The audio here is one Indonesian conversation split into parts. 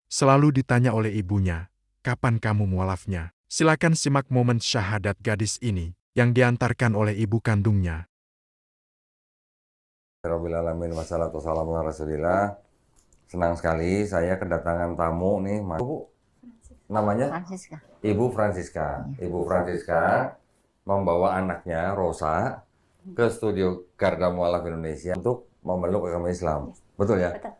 Selalu ditanya oleh ibunya, kapan kamu mualafnya? Silakan simak momen syahadat gadis ini yang diantarkan oleh ibu kandungnya. Rabbil alamin wassalatu wassalamu ala Rasulillah. Senang sekali saya kedatangan tamu nih, Bu. Namanya Francisca. Ibu Francisca. Ibu Francisca membawa anaknya Rosa ke studio Garda Mualaf Indonesia untuk memeluk agama Islam. Betul ya? Betul.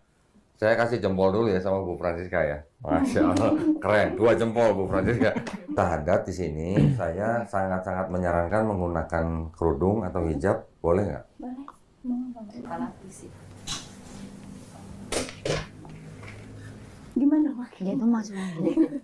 Saya kasih jempol dulu ya sama Bu Francisca ya. Masya Allah, keren. 2 jempol Bu Francisca. Syahadat di sini saya sangat-sangat menyarankan menggunakan kerudung atau hijab, boleh nggak? Boleh. Gimana Mak? Dia itu masuk lagi.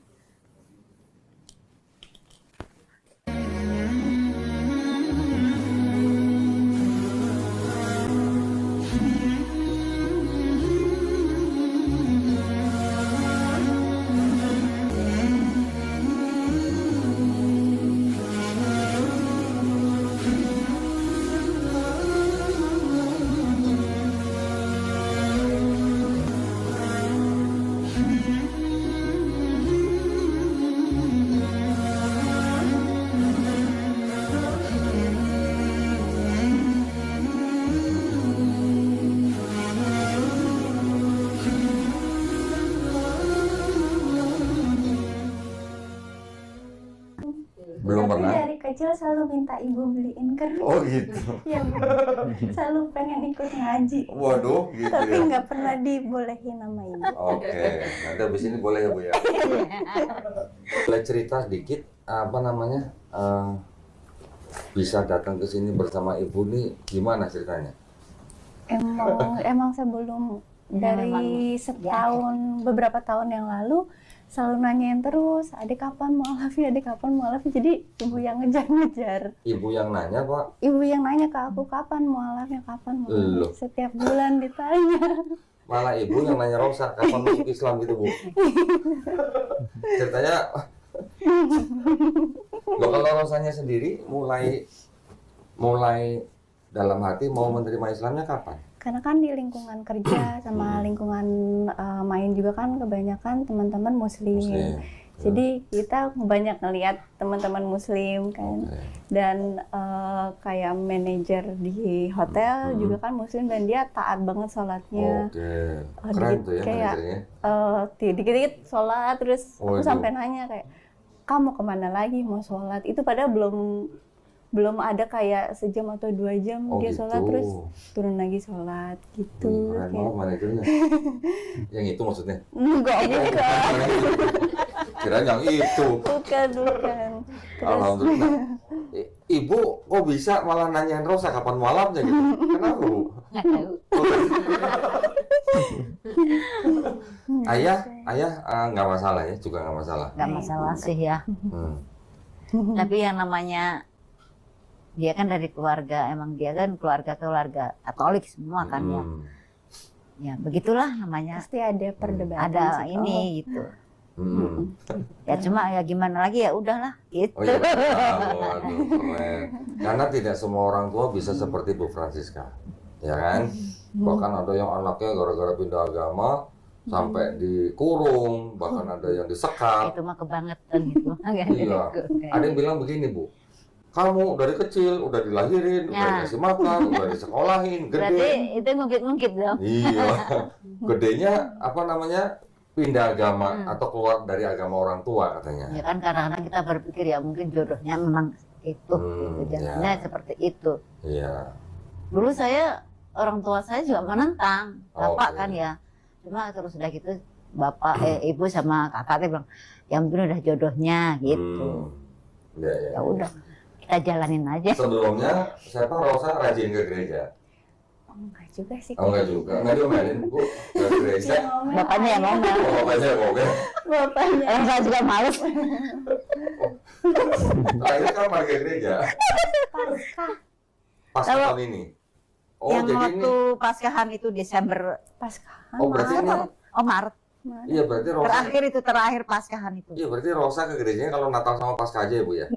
Belum Tapi pernah? dari kecil selalu minta ibu beliin kerudung. Oh gitu. Ya, Bu. Selalu pengen ikut ngaji. Waduh, gitu Tapi ya. nggak pernah dibolehin sama ibu. Oke, nanti habis ini boleh ya Bu ya. Boleh cerita sedikit apa namanya bisa datang ke sini bersama ibu nih gimana ceritanya? Emang sebelum Ya, dari memang. setahun, beberapa tahun yang lalu selalu nanyain terus, adik kapan mualaf ya, adik kapan mualaf ya. Jadi ibu yang ngejar-ngejar. Ibu yang nanya Pak? Ibu yang nanya ke aku kapan mualafnya, kapan Loh. mualaf. Setiap bulan ditanya. Malah ibu yang nanya Rosa kapan masuk Islam gitu Bu? Ceritanya, loh kalau Rosanya sendiri mulai dalam hati mau menerima Islamnya kapan? Karena kan di lingkungan kerja sama lingkungan main juga kan kebanyakan teman-teman muslim. Muslim. Jadi kita banyak ngelihat teman-teman muslim kan. Oke. Dan kayak manajer di hotel juga kan muslim dan dia taat banget sholatnya. Oke, keren tuh ya Kayak manajernya. dikit-dikit sholat terus Oh, aku itu. sampai nanya kayak kamu kemana lagi mau sholat? Itu padahal belum ada kayak sejam atau 2 jam Oh, dia gitu. sholat terus turun lagi sholat gitu. Keren Kayak, banget manajernya. Yang itu maksudnya? enggak bukan, Kirain yang itu. bukan. Terus Alhamdulillah. Ibu kok bisa malah nanyain Rosa kapan mualafnya gitu? Kenapa Bu? Nggak tahu. Ayah nggak masalah ya, juga nggak masalah. Nggak masalah sih ya. Hmm. Tapi yang namanya dia kan dari keluarga, emang dia kan keluarga Katolik semua kan ya. Ya begitulah namanya. pasti ada perdebatan Ada sih. ini gitu. Hmm. Ya cuma ya gimana lagi ya udahlah gitu. Oh iya, waduh, keren. Karena tidak semua orang tua bisa seperti Bu Francisca, ya kan? Bahkan ada yang anaknya gara-gara pindah agama sampai dikurung, bahkan ada yang disekap. Itu mah kebangetan gitu. Iya. Ada yang bilang begini Bu, kamu dari kecil udah dilahirin, udah Ya. dikasih makan, udah disekolahin, Berarti gede. itu ngungkit-ngungkit dong. Iya. Gedenya apa namanya? Pindah agama atau keluar dari agama orang tua katanya. Ya kan kadang-kadang kita berpikir ya mungkin jodohnya memang itu, gitu. Jalannya ya. seperti itu. Iya. Dulu orang tua saya juga menentang, bapak Oke. kan ya. Cuma terus udah gitu ibu sama kakak dia bilang, yang penting udah jodohnya gitu. Iya, iya. Ya udah, kita jalanin aja. Sebelumnya siapa Rosa rajin ke gereja? Enggak juga sih. Oh enggak juga, enggak diomelin Bu ke gereja. Bapaknya yang ngomel. Oh bapaknya ngomel. Bapaknya. Orang saya juga males. Terakhir kapan ke gereja? Pas Kalau tahun ini. Oh yang jadi waktu ini. Paskahan itu Desember, Paskahan. Oh berarti ini. Maret. Iya berarti Rosa. Terakhir Paskahan itu. Iya berarti Rosa ke gerejanya kalau Natal sama Paskah aja ya Bu ya.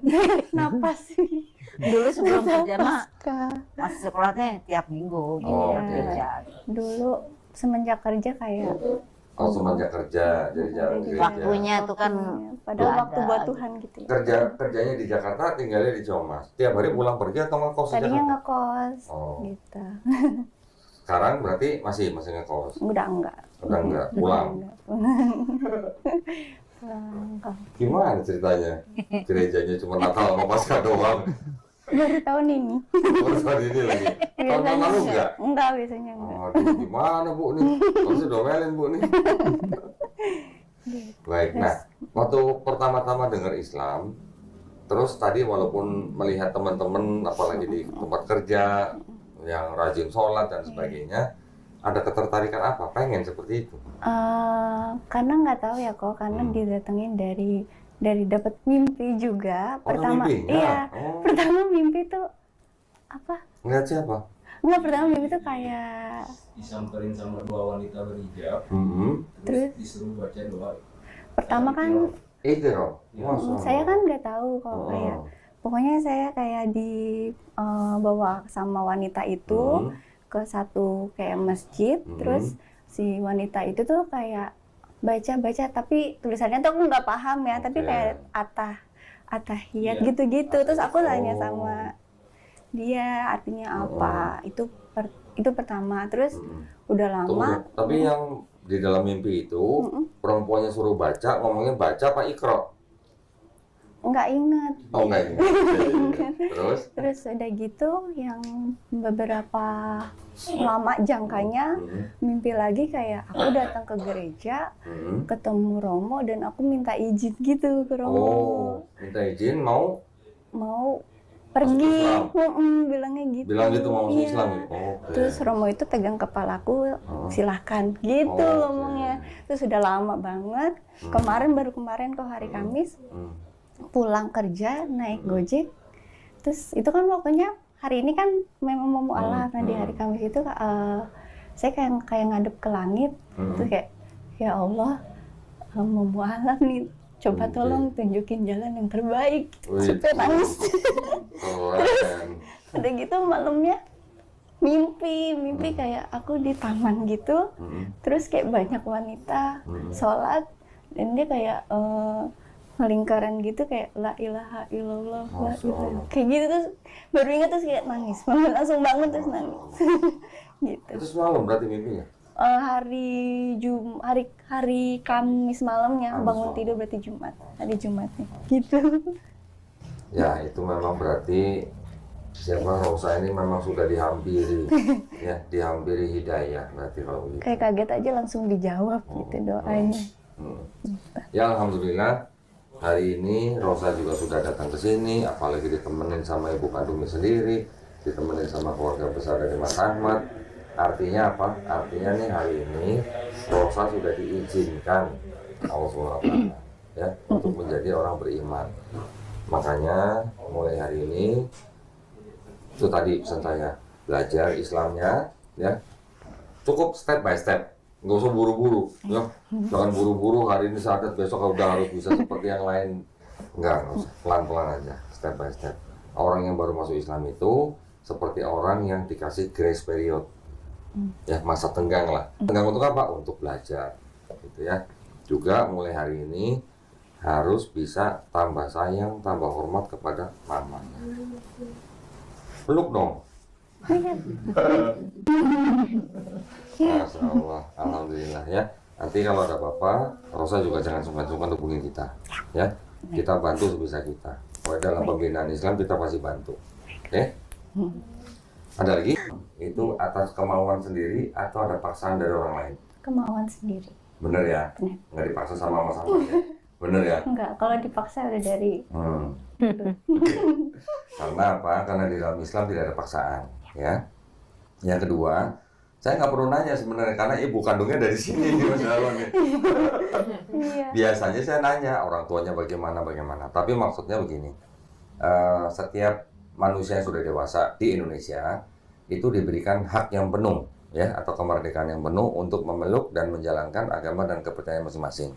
Kenapa sih? Dulu sebelum kerja mah Paskah. masih sekolahnya tiap minggu gitu Oh, ya, oke. kerja. Dulu semenjak kerja kayak Oh, semenjak kerja, jadi jarang ke gereja. Waktunya tuh kan padahal nggak waktu ada. buat Tuhan gitu ya. Kerjanya di Jakarta, tinggalnya di Ciamis. Tiap hari pulang pergi atau ngekos di Tadinya Jakarta? ngekos Oh. gitu. Sekarang berarti masih ngekos. Udah enggak. Udah enggak, pulang. Pulang. Gimana ceritanya? Gerejanya cuma Natal sama Paskah doang. Baru tahun ini. Baru tahun ini lagi. Tahun lalu enggak? Enggak, biasanya enggak. Aduh, gimana Bu nih? Harusnya domelin Bu nih. Baik, nah waktu pertama-tama dengar Islam, terus tadi walaupun melihat teman-teman apalagi di tempat kerja yang rajin sholat dan sebagainya, ada ketertarikan apa? Pengen seperti itu? Karena nggak tahu ya kok, karena didatengin dari dapat mimpi juga. Oh, Pertama, mimpinya? iya. Oh. Pertama mimpi tuh apa? Ngeliat siapa? Enggak, pertama mimpi tuh kayak Disamperin sama dua wanita berhijab, Terus? disuruh baca doa. pertama kan Iqra. saya kan nggak tahu kok, kayak pokoknya saya kayak dibawa sama wanita itu ke satu kayak masjid, terus si wanita itu tuh kayak baca tapi tulisannya tuh aku nggak paham ya, tapi kayak atahiyat Iya. gitu-gitu. Terus aku tanya sama dia artinya apa. Itu pertama. Terus udah lama Tapi yang di dalam mimpi itu perempuannya suruh baca, ngomongnya baca apa Iqra? nggak inget. Oh enggak ini. Terus Udah gitu yang beberapa lama jangkanya mimpi lagi kayak aku datang ke gereja, ketemu Romo dan aku minta izin gitu ke Romo. Oh, minta izin mau Pergi, Islam. bilangnya gitu. Bilang gitu mau masuk Iya. Islam ya? Oke. Terus Romo itu pegang kepalaku, silahkan gitu Oke. ngomongnya. Terus udah lama banget. Baru kemarin kok hari Kamis pulang kerja naik Gojek. Terus itu kan waktunya hari ini kan memang mau mualaf. Nah di hari Kamis itu saya kayak ngadep ke langit. Terus kayak ya Allah mau mualaf nih. Coba tolong tunjukin jalan yang terbaik. Sampai nangis. Keren. Udah gitu malamnya mimpi kayak aku di taman gitu, terus kayak banyak wanita sholat dan dia kayak lingkaran gitu kayak la ilaha illallah la ilaha kayak gitu. Terus baru ingat terus kayak nangis langsung bangun terus nangis gitu. Itu semalam berarti mimpinya? Hari Kamis malamnya bangun tidur berarti Jumat, hari Jumatnya gitu. Ya itu memang berarti siapa Rosa ini memang sudah dihampiri ya, dihampiri hidayah berarti kalau begitu. Kayak kaget aja langsung dijawab gitu doanya. Ya alhamdulillah hari ini Rosa juga sudah datang ke sini, apalagi ditemenin sama ibu kandungnya sendiri, ditemenin sama keluarga besar dari Mas Ahmad. Artinya apa? Artinya nih hari ini Rosa sudah diizinkan Allah SWT ya untuk menjadi orang beriman. Makanya mulai hari ini itu tadi pesan saya, belajar Islamnya ya cukup step by step, nggak usah buru-buru ya. Jangan buru-buru hari ini syahadat besok udah harus bisa seperti yang lain, nggak usah, pelan-pelan aja, step by step. Orang yang baru masuk Islam itu seperti orang yang dikasih grace period ya, masa tenggang lah. Tenggang untuk apa? Untuk belajar gitu ya. Juga mulai hari ini harus bisa tambah sayang, tambah hormat kepada mamanya. Peluk dong. Masya Allah, alhamdulillah ya. Nanti kalau ada apa-apa, Rosa juga jangan sungkan-sungkan hubungi kita ya. Kita bantu sebisa kita. Kalau dalam pembinaan Islam kita pasti bantu. Oke? Ada lagi? Itu atas kemauan sendiri atau ada paksaan dari orang lain? Kemauan sendiri. Bener ya? Bener. Nggak dipaksa sama Mas Ahmad ya? Bener ya? Enggak, kalau dipaksa udah dari Karena apa? Karena di dalam Islam tidak ada paksaan ya. Yang kedua, saya nggak perlu nanya sebenarnya karena ibu kandungnya dari sini nih Mas Ahmad nih. Iya. Biasanya saya nanya orang tuanya bagaimana. Tapi maksudnya begini, setiap manusia yang sudah dewasa di Indonesia itu diberikan hak yang penuh ya atau kemerdekaan yang penuh untuk memeluk dan menjalankan agama dan kepercayaan masing-masing.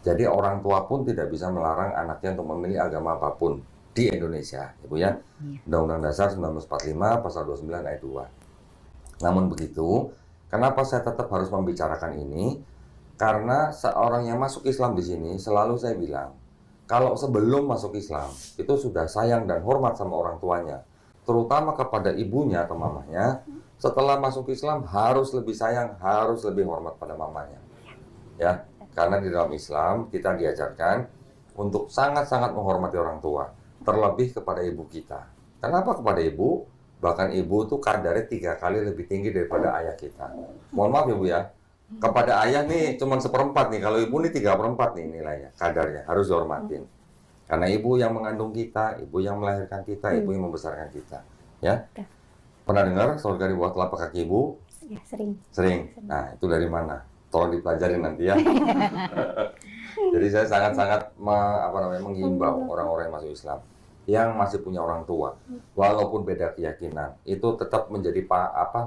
Jadi orang tua pun tidak bisa melarang anaknya untuk memilih agama apapun di Indonesia, Ibu ya. Undang-Undang Dasar 1945 pasal 29 ayat 2. Namun begitu, kenapa saya tetap harus membicarakan ini? Karena seorang yang masuk Islam di sini selalu saya bilang, kalau sebelum masuk Islam itu sudah sayang dan hormat sama orang tuanya, terutama kepada ibunya atau mamanya. Setelah masuk Islam harus lebih sayang, harus lebih hormat pada mamanya. Ya, karena di dalam Islam kita diajarkan untuk sangat-sangat menghormati orang tua, terlebih kepada ibu kita. Kenapa kepada ibu? Bahkan ibu tuh kadarnya 3 kali lebih tinggi daripada ayah kita. Mohon maaf ya Bu ya. Kepada ayah nih cuma 1/4 nih, kalau ibu nih 3/4 nih nilainya, kadarnya harus dihormatin. Karena ibu yang mengandung kita, ibu yang melahirkan kita, ibu yang membesarkan kita. Ya. Pernah dengar surga di bawah telapak kaki ibu? Ya, sering. Sering. Nah, itu dari mana? Tolong dipelajarin nanti ya. Jadi saya sangat-sangat menghimbau orang-orang yang masuk Islam, yang masih punya orang tua, walaupun beda keyakinan, itu tetap menjadi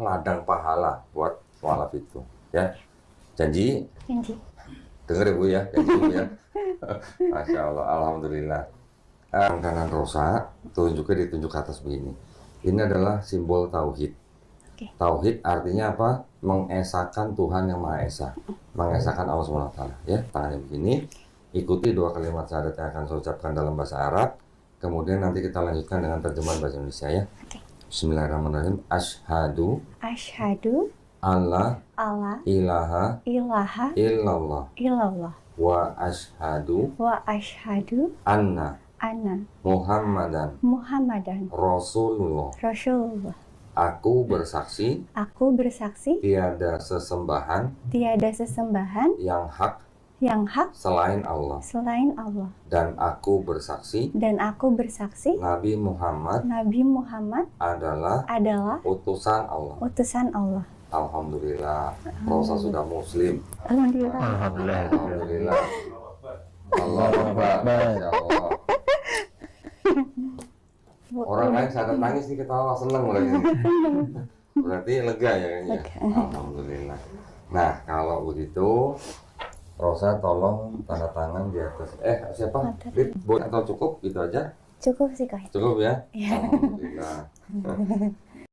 ladang pahala buat mualaf itu. Ya, janji? Janji. Dengar ya Bu ya, janji Bu ya. Masya Allah, alhamdulillah. Kanan Rosa, tunjuknya ditunjuk ke atas begini. Ini adalah simbol tauhid. Oke. Tauhid artinya apa? Mengesahkan Tuhan yang Maha Esa, mengesahkan Allah SWT. Ya, tangannya begini. Ikuti 2 kalimat syahadat yang akan saya ucapkan dalam bahasa Arab. Kemudian nanti kita lanjutkan dengan terjemahan bahasa Indonesia ya. Oke. Bismillahirrahmanirrahim. Asyhadu Asyhadu alla alla ilaha ilaha illallah illallah wa asyhadu wa asyhadu anna anna Muhammadan Muhammadan Rasulullah. Rasulullah. Aku bersaksi Aku bersaksi tiada sesembahan tiada sesembahan yang hak yang hak selain Allah, selain Allah, dan aku bersaksi dan aku bersaksi Nabi Muhammad Nabi Muhammad adalah adalah utusan Allah. utusan Allah. Alhamdulillah, Rosa sudah muslim. Alhamdulillah. Alhamdulillah. Allah Akbar. Masya Allah. Orang lain sadar nangis nih, ketawa seneng lagi. Berarti lega ya kayaknya. Alhamdulillah. Nah, kalau begitu Rosa tolong tanda tangan di atas. Siapa? Bib, boleh atau cukup gitu aja? Cukup sih Kak. Cukup ya? Iya. Alhamdulillah.